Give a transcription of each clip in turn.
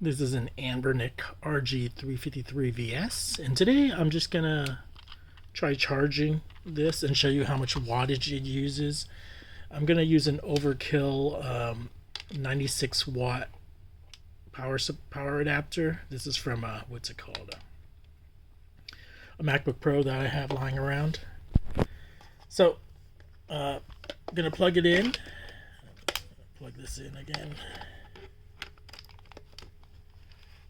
This is an Anbernic RG353VS, and today I'm just gonna try charging this and show you how much wattage it uses. I'm gonna use an overkill 96 watt power adapter. This is from what's it called? A MacBook Pro that I have lying around. So I'm gonna plug it in. Plug this in again.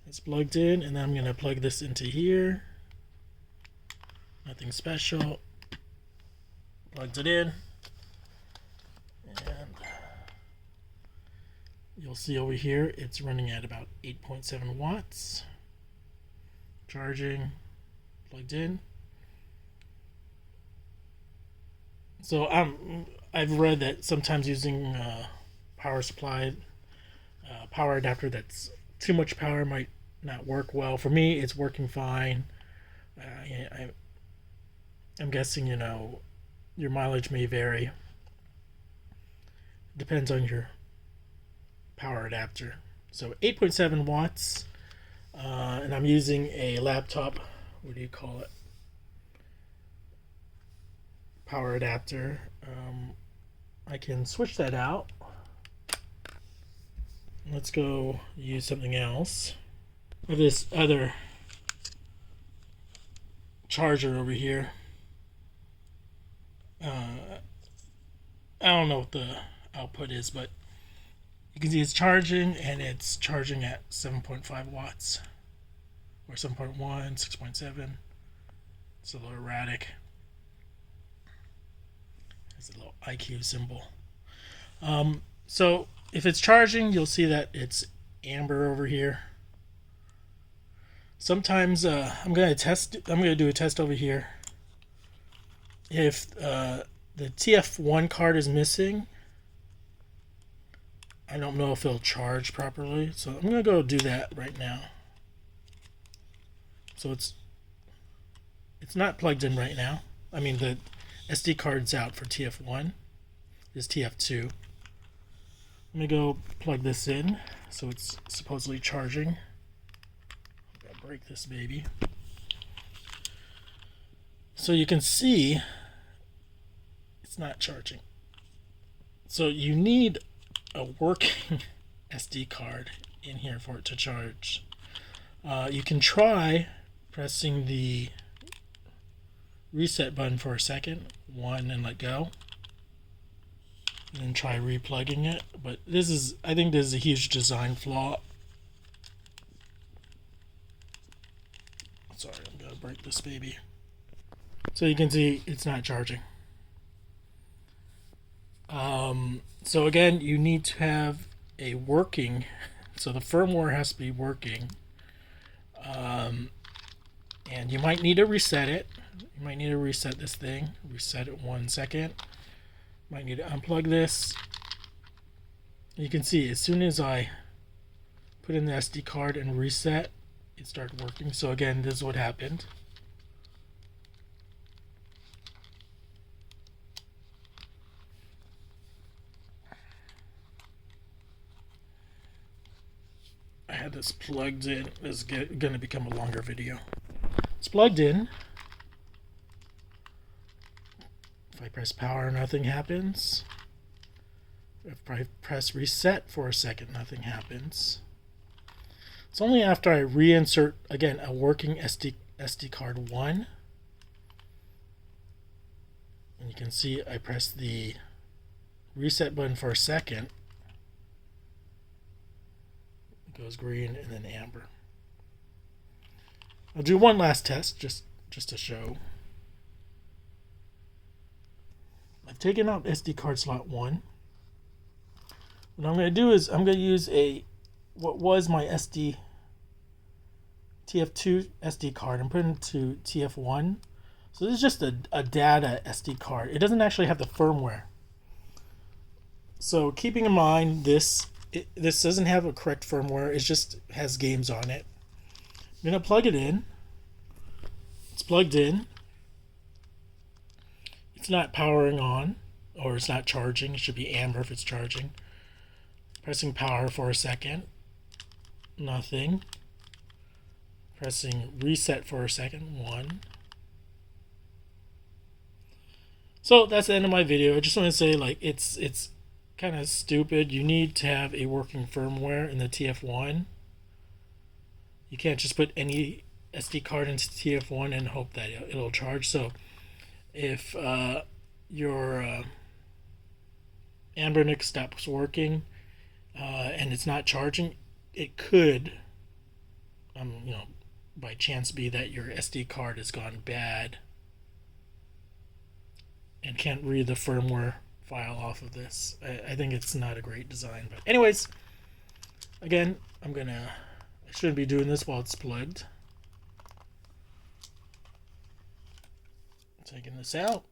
It's plugged in, and then I'm going to plug this into here. Nothing special. Plugged it in. And you'll see over here it's running at about 8.7 watts. Charging. Plugged in. So I've read that sometimes using power supply, power adapter that's too much power might not work well. For me, it's working fine. I'm guessing, your mileage may vary. Depends on your power adapter. So 8.7 watts, and I'm using a laptop, what do you call it? Power adapter. I can switch that out. Let's go use something else. I have this other charger over here. I don't know what the output is, but you can see it's charging, and it's charging at 7.5 watts. Or 7.1, 6.7. It's a little erratic. There's a little IQ symbol. So if it's charging, you'll see that it's amber over here. Sometimes I'm going to do a test over here. If the TF1 card is missing, I don't know if it'll charge properly. So I'm going to go do that right now. So it's not plugged in right now. I mean, the SD card's out for TF1. This is TF2. I'm going to go plug this in, so it's supposedly charging. I'm going to break this baby. So you can see it's not charging. So you need a working SD card in here for it to charge. You can try pressing the reset button for a second, one, and let go. And then try replugging it, but I think this is a huge design flaw. Sorry, I'm gonna break this baby. So you can see it's not charging. So again, you need to have a working, so the firmware has to be working, and you might need to reset it. You might need to reset this thing. Reset it 1 second. Might need to unplug this. You can see as soon as I put in the SD card and reset, it started working. So again, this is what happened. I had this plugged in. This is going to become a longer video. It's plugged in. If I press power, nothing happens. If I press reset for a second, nothing happens. It's only after I reinsert, again, a working SD card 1. And you can see I press the reset button for a second. It goes green and then amber. I'll do one last test just to show. I've taken out SD card slot 1. What I'm going to do is I'm going to use what was my TF2 SD card and put it into TF1. So this is just a data SD card. It doesn't actually have the firmware. So keeping in mind this doesn't have a correct firmware. It just has games on it. I'm going to plug it in. It's plugged in. It's not powering on, or it's not charging. It should be amber if it's charging. Pressing power for a second. nothing. Pressing reset for a second, 1. So that's the end of my video. I just want to say, like, it's kind of stupid. You need to have a working firmware in the TF1. You can't just put any SD card into TF1 and hope that it'll charge. So if your Anbernic stops working and it's not charging, it could, by chance be that your SD card has gone bad and can't read the firmware file off of this. I think it's not a great design. But anyways, again, I shouldn't be doing this while it's plugged. Taking this out.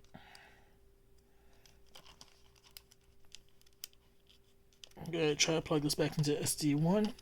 I'm going to try to plug this back into SD1.